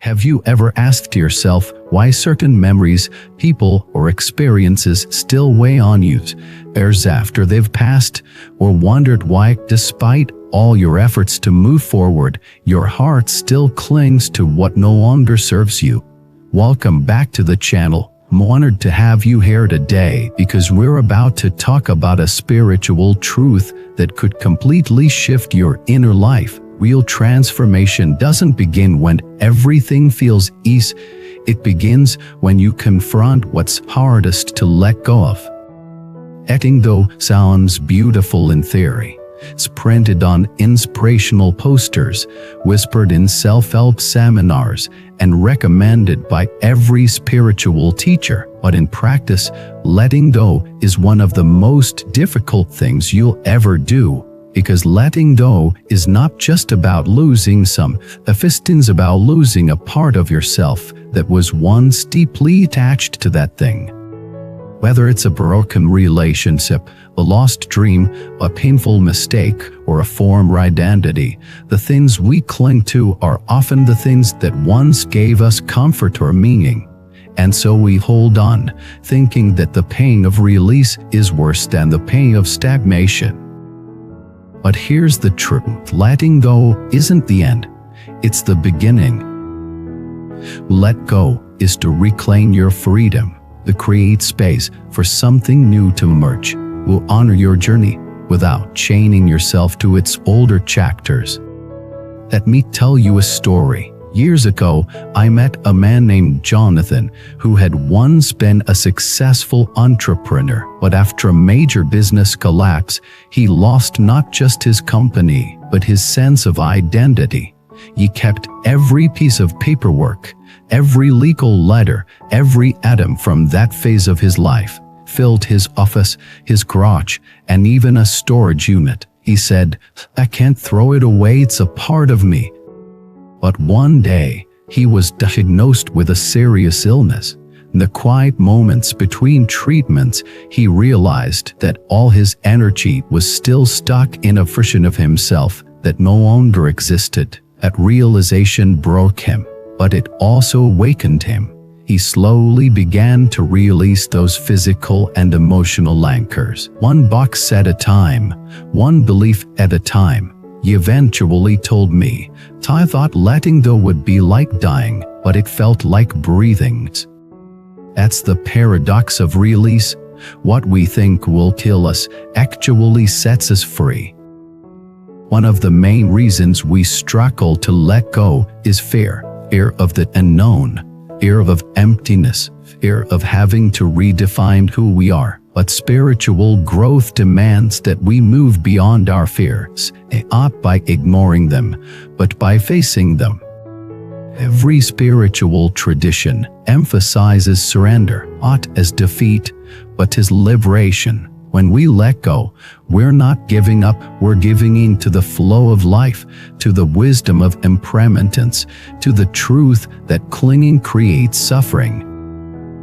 Have you ever asked yourself why certain memories, people, or experiences still weigh on you years after they've passed? Or wondered why, despite all your efforts to move forward, your heart still clings to what no longer serves you? Welcome back to the channel. I'm honored to have you here today because we're about to talk about a spiritual truth that could completely shift your inner life. Real transformation doesn't begin when everything feels easy. It begins when you confront what's hardest to let go of. Letting go sounds beautiful in theory. It's printed on inspirational posters, whispered in self-help seminars, and recommended by every spiritual teacher. But in practice, letting go is one of the most difficult things you'll ever do. Because letting go is not just about losing it's about losing a part of yourself that was once deeply attached to that thing. Whether it's a broken relationship, a lost dream, a painful mistake, or a former identity, the things we cling to are often the things that once gave us comfort or meaning. And so we hold on, thinking that the pain of release is worse than the pain of stagnation. But here's the truth: letting go isn't the end, it's the beginning. Let go is to reclaim your freedom, to create space for something new to emerge. Will honor your journey without chaining yourself to its older chapters. Let me tell you a story. Years ago, I met a man named Jonathan who had once been a successful entrepreneur, but after a major business collapse, he lost not just his company, but his sense of identity. He kept every piece of paperwork, every legal letter, every atom from that phase of his life, filled his office, his garage, and even a storage unit. He said, "I can't throw it away, it's a part of me." But one day, he was diagnosed with a serious illness. In the quiet moments between treatments, he realized that all his energy was still stuck in a version of himself that no longer existed. That realization broke him, but it also awakened him. He slowly began to release those physical and emotional anchors, one box at a time, one belief at a time. He eventually told me, "I thought letting go would be like dying, but it felt like breathing." That's the paradox of release. What we think will kill us actually sets us free. One of the main reasons we struggle to let go is fear. Fear of the unknown, fear of emptiness, fear of having to redefine who we are. But spiritual growth demands that we move beyond our fears, not by ignoring them, but by facing them. Every spiritual tradition emphasizes surrender, not as defeat, but as liberation. When we let go, we're not giving up, we're giving in to the flow of life, to the wisdom of impermanence, to the truth that clinging creates suffering.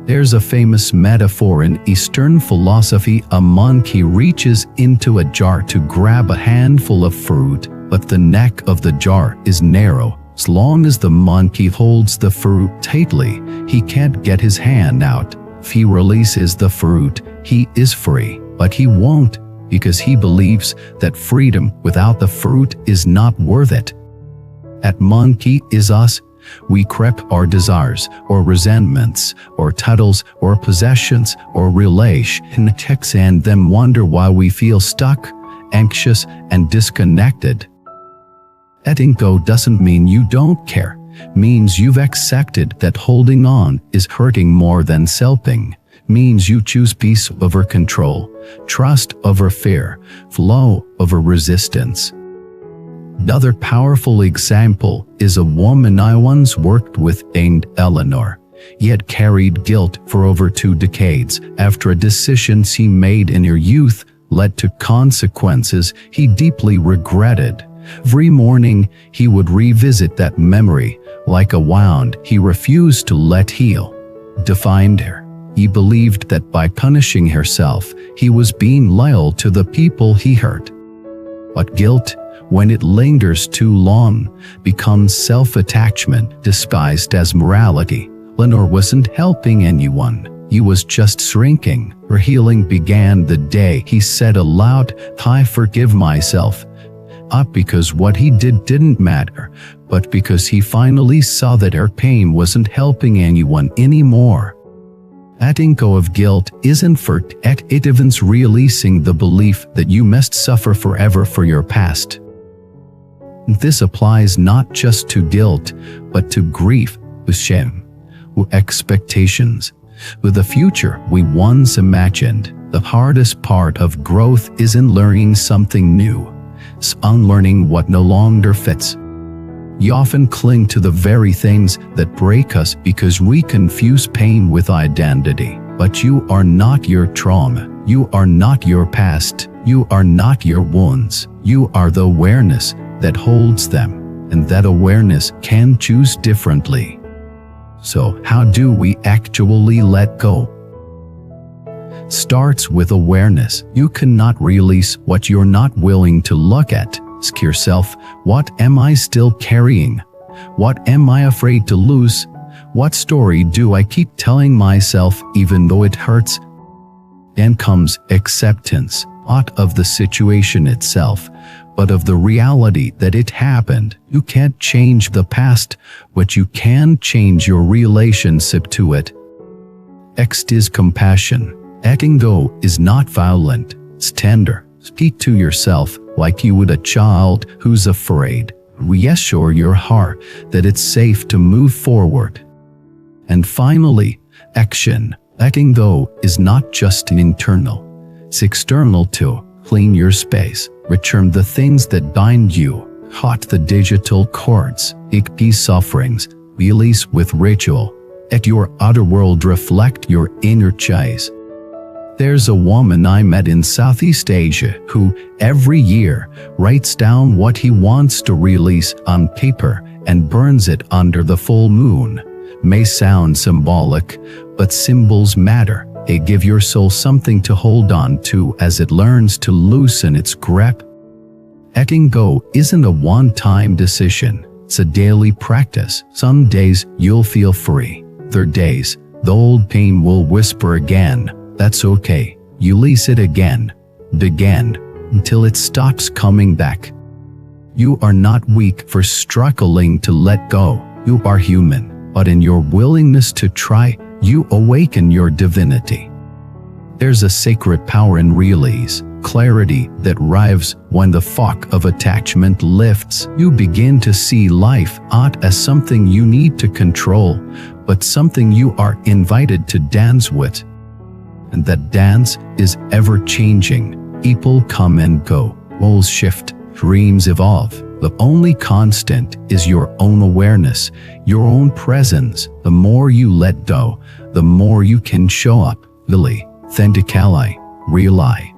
There's a famous metaphor in Eastern philosophy. A monkey reaches into a jar to grab a handful of fruit, but the neck of the jar is narrow. As long as the monkey holds the fruit tightly, he can't get his hand out. If he releases the fruit, he is free, but he won't, because he believes that freedom without the fruit is not worth it. That monkey is us. We crep our desires, or resentments, or titles, or possessions, or relationships, and then wonder why we feel stuck, anxious, and disconnected. Letting go doesn't mean you don't care. It means you've accepted that holding on is hurting more than helping. It means you choose peace over control, trust over fear, flow over resistance. Another powerful example is a woman I once worked with named Eleanor. He had carried guilt for over 2 decades after a decision he made in her youth led to consequences he deeply regretted. Every morning, he would revisit that memory like a wound he refused to let heal. Defined her. He believed that by punishing herself, he was being loyal to the people he hurt. But guilt, when it lingers too long, becomes self-attachment disguised as morality. Lenore wasn't helping anyone. He was just shrinking. Her healing began the day he said aloud, "I forgive myself." Not because what he did didn't matter, but because he finally saw that her pain wasn't helping anyone anymore. Letting go of guilt isn't for it involves releasing the belief that you must suffer forever for your past. This applies not just to guilt, but to grief, with shame, with expectations, with the future we once imagined. The hardest part of growth isn't learning something new. It's unlearning what no longer fits. We often cling to the very things that break us because we confuse pain with identity. But you are not your trauma. You are not your past. You are not your wounds. You are the awareness that holds them, and that awareness can choose differently. So, how do we actually let go? Starts with awareness. You cannot release what you're not willing to look at. Ask yourself, what am I still carrying? What am I afraid to lose? What story do I keep telling myself even though it hurts? Then comes acceptance, not of the situation itself, but of the reality that it happened. You can't change the past, but you can change your relationship to it. Next is compassion. Letting go is not violent, it's tender. Speak to yourself like you would a child who's afraid. Reassure your heart that it's safe to move forward. And finally, action. Letting go is not just internal, it's external too. Clean your space, return the things that bind you, cut the digital cords, take peace offerings, release with ritual. Let your outer world reflect your inner chase. There's a woman I met in Southeast Asia who, every year, writes down what he wants to release on paper and burns it under the full moon. May sound symbolic, but symbols matter. They give your soul something to hold on to as it learns to loosen its grip. Letting go isn't a one-time decision. It's a daily practice. Some days you'll feel free. Other days, the old pain will whisper again. That's okay. You release it again, and again, until it stops coming back. You are not weak for struggling to let go. You are human, but in your willingness to try, you awaken your divinity. There's a sacred power in release, clarity that arrives when the fog of attachment lifts. You begin to see life not as something you need to control, but something you are invited to dance with. And that dance is ever-changing. People come and go, roles shift, dreams evolve. The only constant is your own awareness, your own presence. The more you let go, the more you can show up, fully, authentically, really.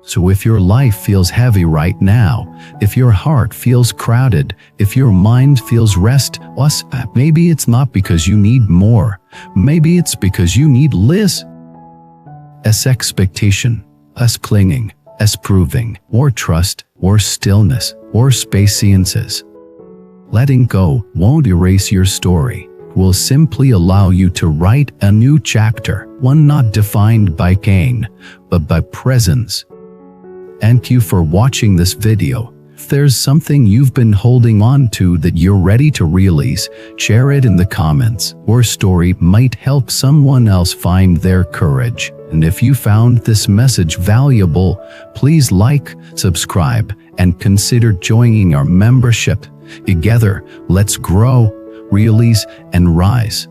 So if your life feels heavy right now, if your heart feels crowded, if your mind feels restless, maybe it's not because you need more. Maybe it's because you need less. As expectation, as clinging, as proving, or trust, or stillness, or patience. Letting go won't erase your story. It will simply allow you to write a new chapter, one not defined by pain, but by presence. Thank you for watching this video. If there's something you've been holding on to that you're ready to release, share it in the comments. Your story might help someone else find their courage. And if you found this message valuable, please like, subscribe, and consider joining our membership. Together, let's grow, release, and rise.